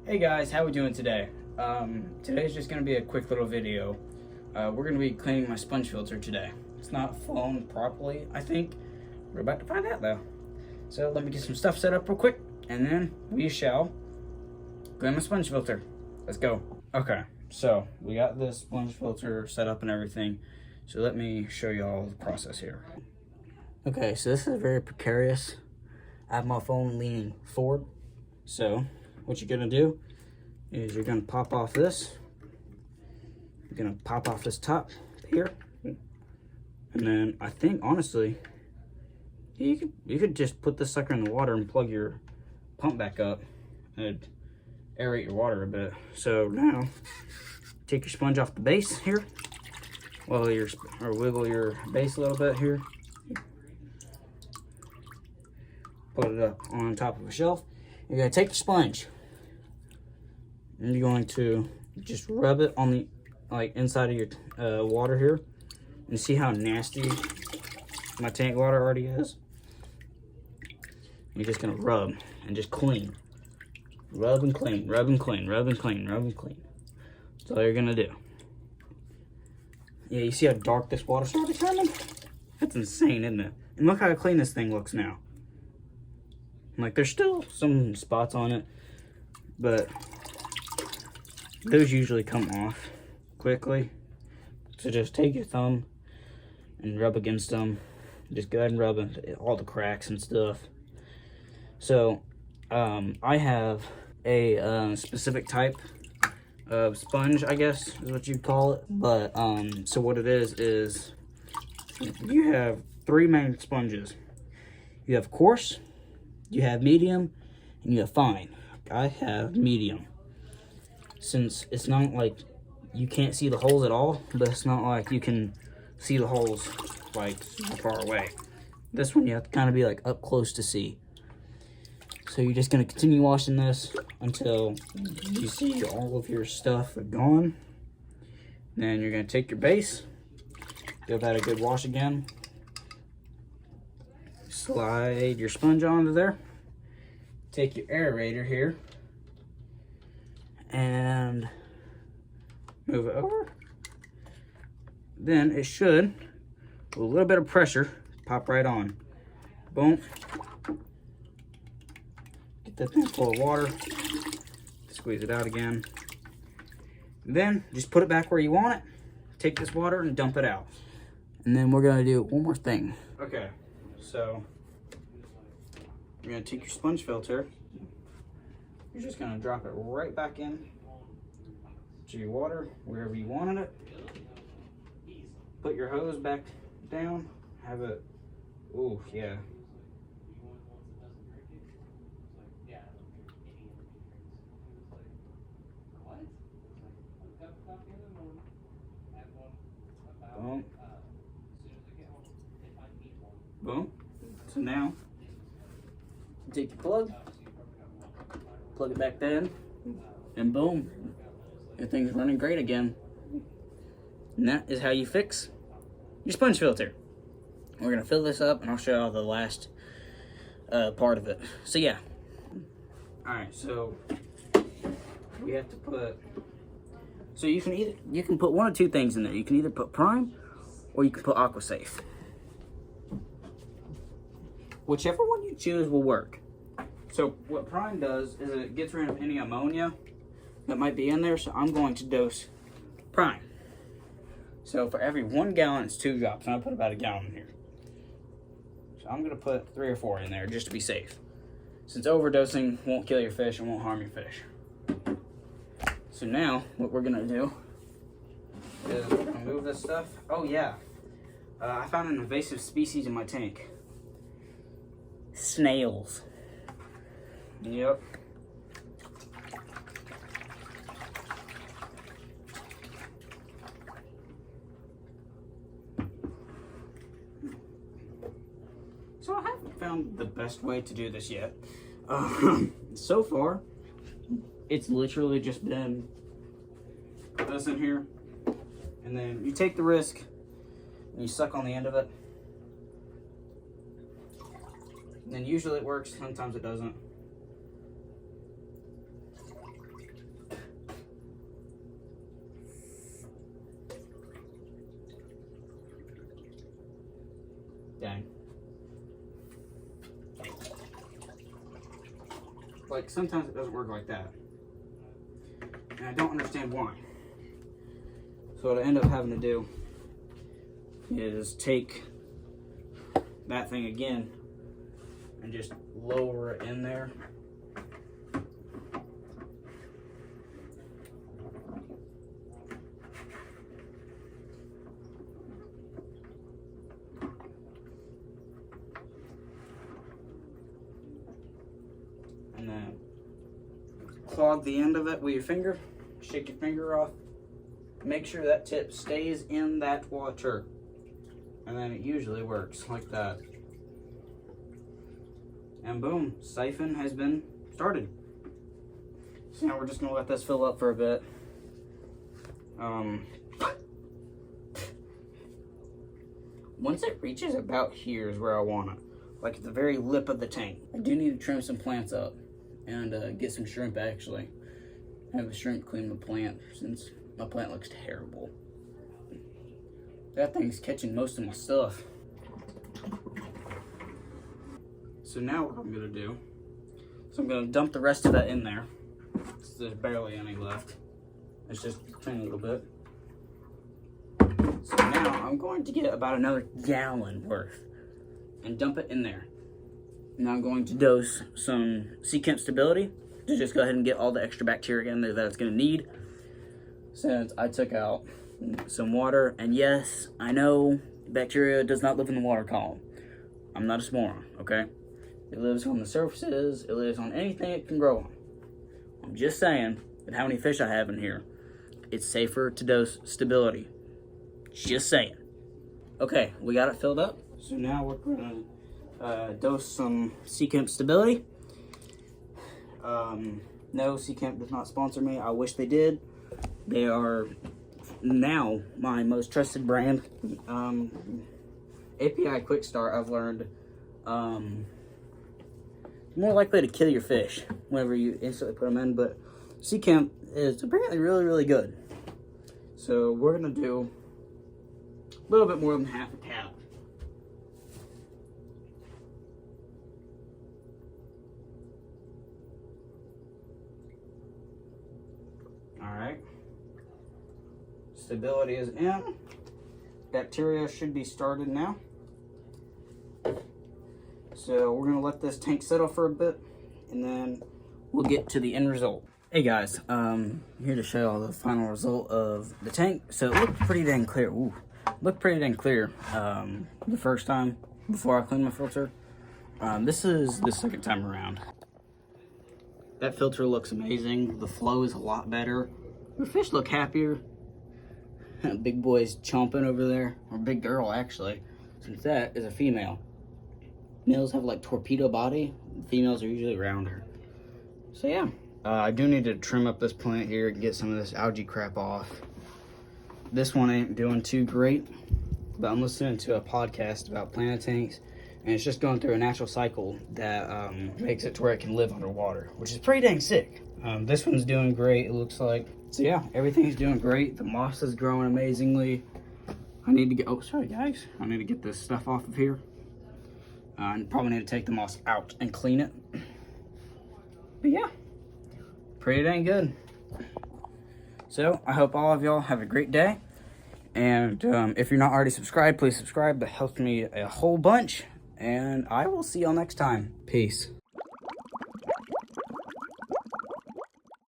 Hey guys, how we doing today? Today's just gonna be a quick little video. We're gonna be cleaning my sponge filter today. It's not flown properly, I think. We're about to find out though. So let me get some stuff set up real quick, and then we shall clean my sponge filter. Let's go. Okay, so we got this sponge filter set up and everything. So let me show you all the process here. Okay, so this is very precarious. I have my phone leaning forward. So what you're gonna do is you're gonna pop off this. You're gonna pop off this top here. And then I think honestly, you could just put this sucker in the water and plug your pump back up and aerate your water a bit. So now take your sponge off the base here. Wiggle your base a little bit here. Put it up on top of a shelf. You're gonna take your sponge and you're going to just rub it on the inside of your water here. And see how nasty my tank water already is? You're just gonna rub and just clean. Rub and clean, rub and clean, rub and clean, rub and clean. That's all you're gonna do. Yeah, you see how dark this water started becoming? That's insane, isn't it? And look how clean this thing looks now. Like, there's still some spots on it, but those usually come off quickly. So just take your thumb and rub against them. Just go ahead and rub all the cracks and stuff. So I have a specific type of sponge, I guess is what you'd call it. But so what it is you have three main sponges. You have coarse, you have medium, and you have fine. I have medium. Since it's not like you can't see the holes at all, but it's not like you can see the holes like far away. This one you have to kind of be like up close to see. So you're just gonna continue washing this until you see all of your stuff gone. Then you're gonna take your base, give that a good wash again. Slide your sponge onto there. Take your aerator here and move it over. Then it should, with a little bit of pressure, pop right on. Boom. Get that thing full of water. Squeeze it out again. Then just put it back where you want it. Take this water and dump it out. And then we're gonna do one more thing. Okay, so you're gonna take your sponge filter. You're just gonna drop it right back in to your water, wherever you wanted it. Put your hose back down. Have it, ooh, yeah. Boom. Boom. So now, take your plug it back in, and boom, everything's running great again. And that is how you fix your sponge filter. We're gonna fill this up and I'll show you the last part of it. So yeah. Alright, so we have to put, so you can put one of two things in there. You can either put Prime or you can put Aquasafe. Whichever one you choose will work. So what Prime does is it gets rid of any ammonia that might be in there, so I'm going to dose Prime. So for every 1 gallon, it's 2 drops, and I put about a gallon in here. So I'm gonna put 3 or 4 in there just to be safe. Since overdosing won't kill your fish and won't harm your fish. So now, what we're gonna do is we're gonna move this stuff. Oh yeah, I found an invasive species in my tank. Snails. Yep. So I haven't found the best way to do this yet. So far, it's literally just been put this in here, and then you take the risk and you suck on the end of it. And then usually it works, sometimes it doesn't. Like, sometimes it doesn't work like that. And I don't understand why. So what I end up having to do is take that thing again and just lower it in there. And then clog the end of it with your finger. Shake your finger off. Make sure that tip stays in that water. And then it usually works like that. And boom, siphon has been started. So now we're just gonna let this fill up for a bit. Once it reaches about here is where I want it. Like at the very lip of the tank. I do need to trim some plants up and get some shrimp actually. Have a shrimp clean the plant since my plant looks terrible. That thing's catching most of my stuff. So now what I'm gonna do, so I'm gonna dump the rest of that in there. So there's barely any left. It's just a tiny little bit. So now I'm going to get about another gallon worth and dump it in there. Now I'm going to dose some Sea Chem Stability to just go ahead and get all the extra bacteria in there that it's gonna need. Since I took out some water, and yes, I know bacteria does not live in the water column. I'm not a moron, okay? It lives on the surfaces, it lives on anything it can grow on. I'm just saying, with how many fish I have in here, it's safer to dose stability. Just saying. Okay, we got it filled up. So now we're gonna dose some Sea Chem Stability. No, Sea Chem does not sponsor me. I wish they did. They are now my most trusted brand. API Quick Start, I've learned, more likely to kill your fish whenever you instantly put them in, but Sea Chem is apparently really, really good. So we're gonna do a little bit more than half a tap. Alright. Stability is in. Bacteria should be started now. So we're gonna let this tank settle for a bit and then we'll get to the end result. Hey guys, I'm here to show y'all the final result of the tank. So it looked pretty dang clear. Ooh, looked pretty dang clear the first time before I cleaned my filter. This is the second time around. That filter looks amazing. The flow is a lot better. The fish look happier. Big boy's chomping over there, or big girl actually, since that is a female. Males have like torpedo body, females are usually rounder. So yeah, I do need to trim up this plant here and get some of this algae crap off. This one ain't doing too great, but I'm listening to a podcast about plant tanks, and it's just going through a natural cycle that makes it to where it can live underwater, which is pretty dang sick. This one's doing great, it looks like. So yeah, everything's doing great. The moss is growing amazingly. I need to get, oh, sorry guys. I need to get this stuff off of here. I probably need to take the moss out and clean it. But yeah, pretty dang good. So I hope all of y'all have a great day. And if you're not already subscribed, please subscribe. That helps me a whole bunch. And I will see y'all next time. Peace.